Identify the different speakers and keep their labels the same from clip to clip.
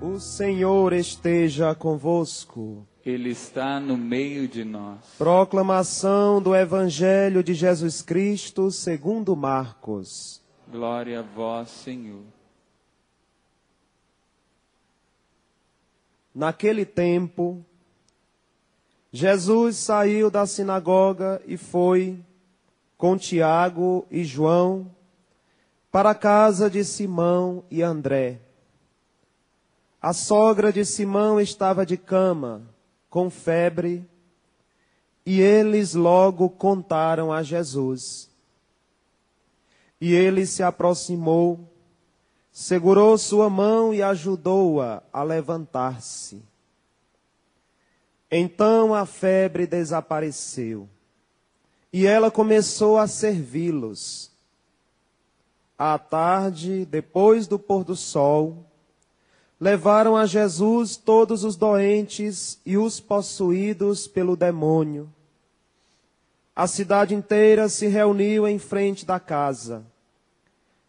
Speaker 1: O Senhor esteja convosco.
Speaker 2: Ele está no meio de nós.
Speaker 1: Proclamação do Evangelho de Jesus Cristo segundo Marcos.
Speaker 2: Glória a vós, Senhor.
Speaker 1: Naquele tempo, Jesus saiu da sinagoga e foi, com Tiago e João, para a casa de Simão e André. A sogra de Simão estava de cama, com febre, e eles logo contaram a Jesus. E ele se aproximou, segurou sua mão e ajudou-a a levantar-se. Então a febre desapareceu, e ela começou a servi-los. À tarde, depois do pôr do sol, levaram a Jesus todos os doentes e os possuídos pelo demônio. A cidade inteira se reuniu em frente da casa.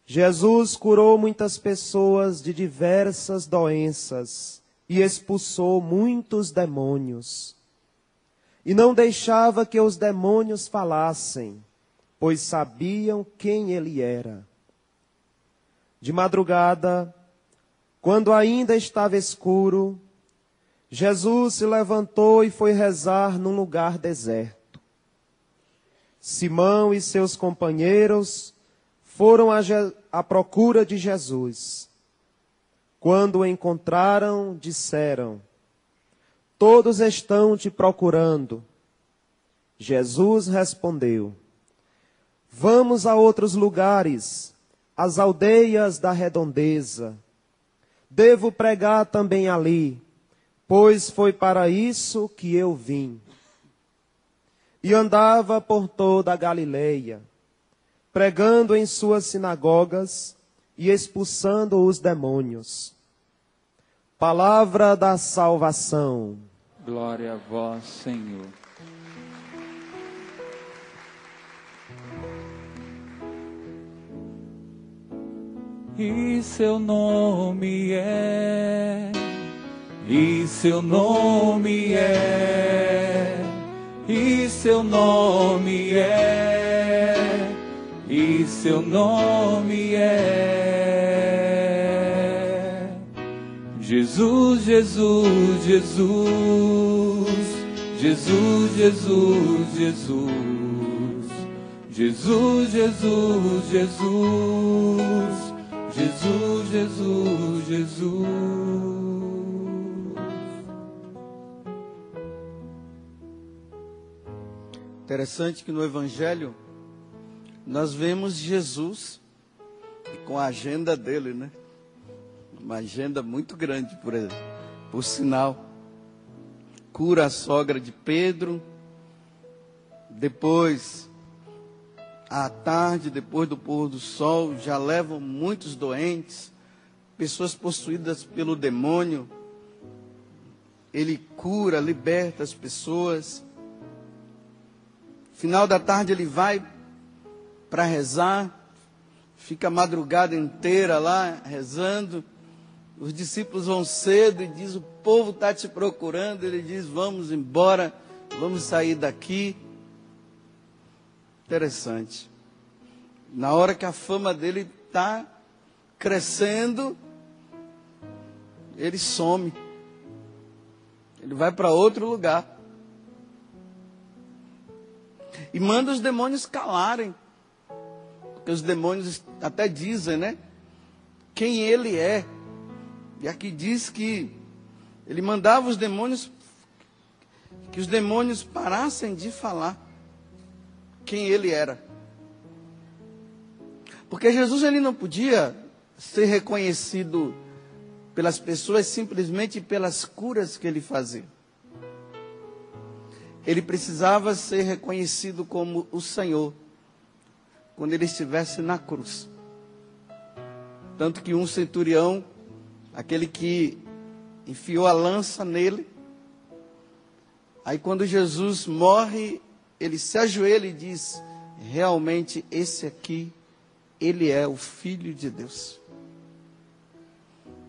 Speaker 1: Jesus curou muitas pessoas de diversas doenças e expulsou muitos demônios. E não deixava que os demônios falassem, pois sabiam quem ele era. De madrugada, quando ainda estava escuro, Jesus se levantou e foi rezar num lugar deserto. Simão e seus companheiros foram à procura de Jesus. Quando o encontraram, disseram: "Todos estão te procurando." Jesus respondeu: "Vamos a outros lugares, às aldeias da redondeza. Devo pregar também ali, pois foi para isso que eu vim." E andava por toda a Galileia, pregando em suas sinagogas e expulsando os demônios. Palavra da salvação.
Speaker 2: Glória a vós, Senhor. E seu nome é, e seu nome é, e seu nome é, e seu nome é. Jesus, Jesus, Jesus, Jesus, Jesus, Jesus, Jesus, Jesus, Jesus. Jesus, Jesus, Jesus.
Speaker 3: Interessante que no Evangelho nós vemos Jesus com a agenda dele, né? Uma agenda muito grande, por sinal. Cura a sogra de Pedro, depois, à tarde, depois do pôr do sol, já levam muitos doentes, pessoas possuídas pelo demônio. Ele cura, liberta as pessoas. Final da tarde ele vai para rezar, fica a madrugada inteira lá rezando. Os discípulos vão cedo e diz: "O povo está te procurando." Ele diz: "Vamos embora, vamos sair daqui." Interessante. Na hora que a fama dele está crescendo, ele some. Ele vai para outro lugar. E manda os demônios calarem. Porque os demônios até dizem, né? Quem ele é. E aqui diz que ele mandava os demônios, que os demônios parassem de falar quem ele era. Porque Jesus, ele não podia ser reconhecido pelas pessoas simplesmente pelas curas que ele fazia. Ele precisava ser reconhecido como o Senhor quando ele estivesse na cruz. Tanto que um centurião, aquele que enfiou a lança nele, aí quando Jesus morre, ele se ajoelha e diz: realmente esse aqui, ele é o Filho de Deus.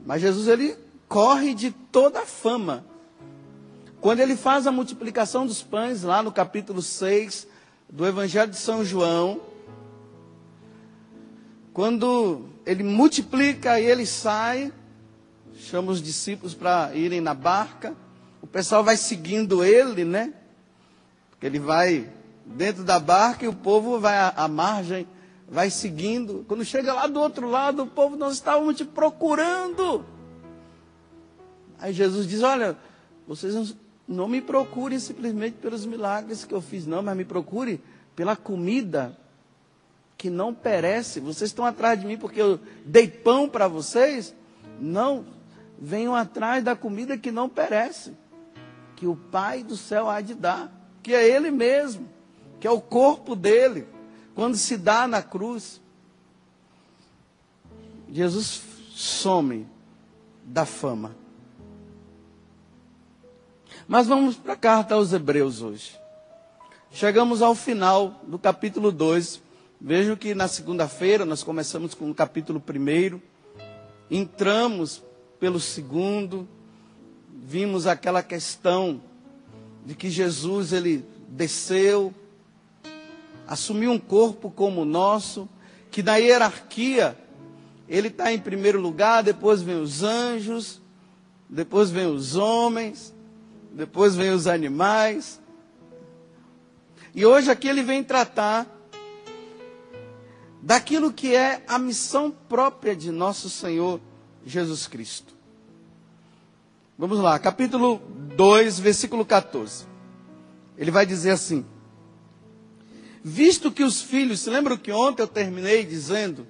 Speaker 3: Mas Jesus, ele corre de toda a fama. Quando ele faz a multiplicação dos pães, lá no capítulo 6 do Evangelho de São João, quando ele multiplica e ele sai, chama os discípulos para irem na barca, o pessoal vai seguindo ele, né? Porque ele vai dentro da barca e o povo vai à margem, vai seguindo. Quando chega lá do outro lado, o povo, nós estávamos te procurando. Aí Jesus diz, olha, vocês não me procurem simplesmente pelos milagres que eu fiz, não, mas me procurem pela comida que não perece. Vocês estão atrás de mim porque eu dei pão para vocês? Não, venham atrás da comida que não perece, que o Pai do céu há de dar, que é Ele mesmo, que é o corpo dele, quando se dá na cruz. Jesus some da fama. Mas vamos para a carta aos Hebreus hoje. Chegamos ao final do capítulo 2. Vejo que na segunda-feira nós começamos com o capítulo 1. Entramos pelo 2. Vimos aquela questão de que Jesus, ele desceu, assumiu um corpo como o nosso, que na hierarquia ele está em primeiro lugar, depois vem os anjos, depois vem os homens, depois vem os animais. E hoje aqui ele vem tratar daquilo que é a missão própria de nosso Senhor Jesus Cristo. Vamos lá, capítulo 2, versículo 14. Ele vai dizer assim: visto que os filhos, se lembram que ontem eu terminei dizendo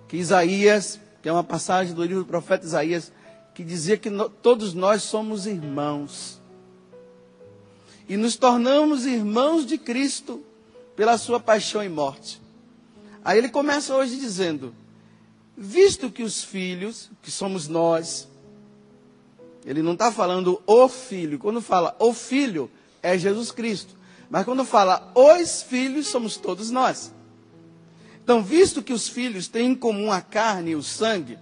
Speaker 3: que Isaías, que é uma passagem do livro do profeta Isaías, que dizia que todos nós somos irmãos. E nos tornamos irmãos de Cristo pela sua paixão e morte. Aí ele começa hoje dizendo, visto que os filhos, que somos nós, ele não está falando o filho. Quando fala o filho, é Jesus Cristo. Mas quando fala os filhos, somos todos nós. Então, visto que os filhos têm em comum a carne e o sangue,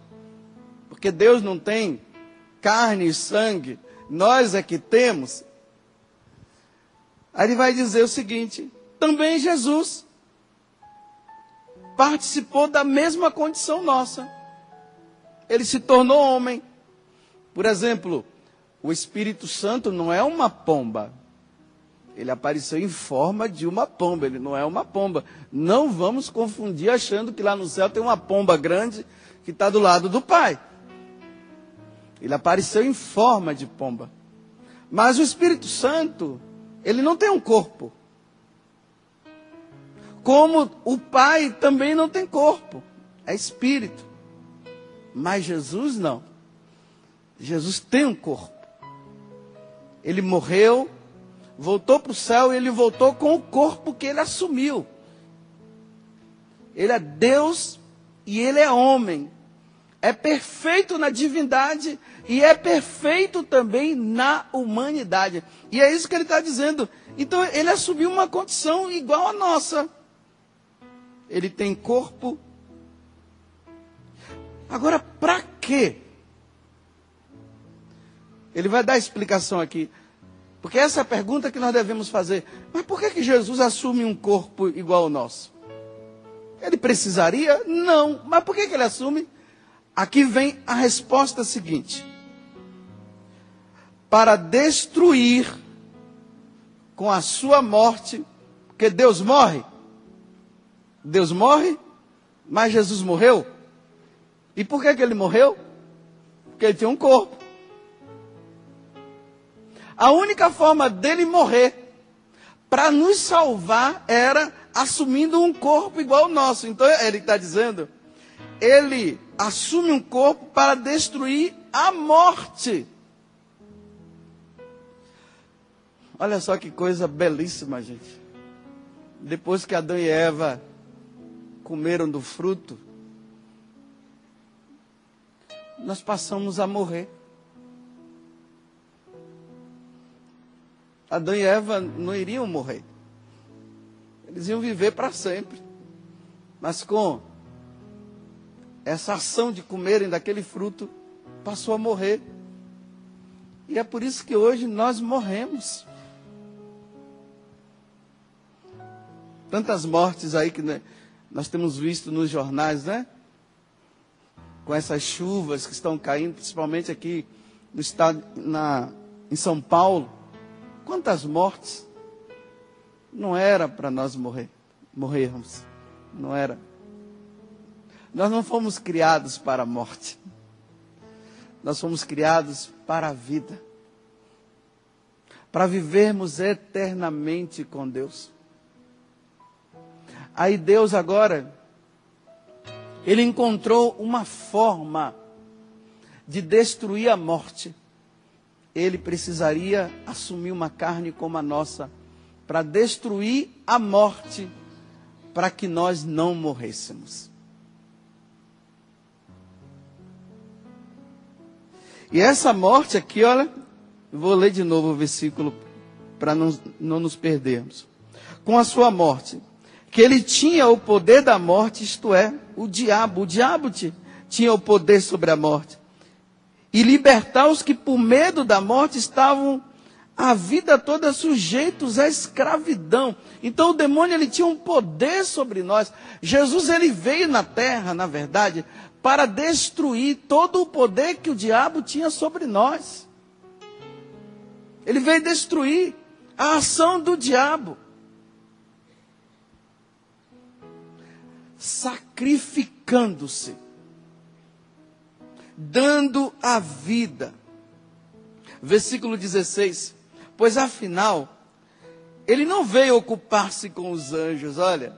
Speaker 3: porque Deus não tem carne e sangue, nós é que temos. Aí ele vai dizer o seguinte, também Jesus participou da mesma condição nossa. Ele se tornou homem. Por exemplo, o Espírito Santo não é uma pomba. Ele apareceu em forma de uma pomba, ele não é uma pomba. Não vamos confundir achando que lá no céu tem uma pomba grande que está do lado do Pai. Ele apareceu em forma de pomba. Mas o Espírito Santo, ele não tem um corpo. Como o Pai também não tem corpo, é Espírito. Mas Jesus não. Jesus tem um corpo. Ele morreu, voltou para o céu e ele voltou com o corpo que ele assumiu. Ele é Deus e ele é homem. É perfeito na divindade e é perfeito também na humanidade. E é isso que ele está dizendo. Então ele assumiu uma condição igual à nossa. Ele tem corpo. Agora, para quê? Ele vai dar explicação aqui. Porque essa é a pergunta que nós devemos fazer. Mas por que Jesus assume um corpo igual ao nosso? Ele precisaria? Não. Mas por que ele assume? Aqui vem a resposta seguinte. Para destruir com a sua morte, porque Deus morre. Deus morre, mas Jesus morreu. E por que ele morreu? Porque ele tem um corpo. A única forma dele morrer para nos salvar era assumindo um corpo igual ao nosso. Então ele está dizendo, ele assume um corpo para destruir a morte. Olha só que coisa belíssima, gente. Depois que Adão e Eva comeram do fruto, nós passamos a morrer. Adão e Eva não iriam morrer. Eles iam viver para sempre. Mas com essa ação de comerem daquele fruto, passou a morrer. E é por isso que hoje nós morremos. Tantas mortes aí que nós temos visto nos jornais, né? Com essas chuvas que estão caindo, principalmente aqui no estado, em São Paulo. Quantas mortes? Não era para nós morrermos. Não era. Nós não fomos criados para a morte. Nós fomos criados para a vida. Para vivermos eternamente com Deus. Aí Deus agora, Ele encontrou uma forma de destruir a morte. Ele precisaria assumir uma carne como a nossa, para destruir a morte, para que nós não morrêssemos. E essa morte aqui, olha, vou ler de novo o versículo, para não nos perdermos. Com a sua morte, que ele tinha o poder da morte, isto é, o diabo tinha o poder sobre a morte. E libertar os que por medo da morte estavam a vida toda sujeitos à escravidão. Então o demônio, ele tinha um poder sobre nós. Jesus, ele veio na terra, na verdade, para destruir todo o poder que o diabo tinha sobre nós. Ele veio destruir a ação do diabo, sacrificando-se, dando a vida. Versículo 16. Pois afinal, ele não veio ocupar-se com os anjos. Olha,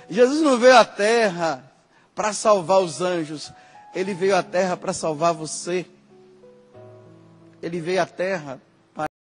Speaker 3: Jesus não veio à terra para salvar os anjos. Ele veio à terra para salvar você. Ele veio à terra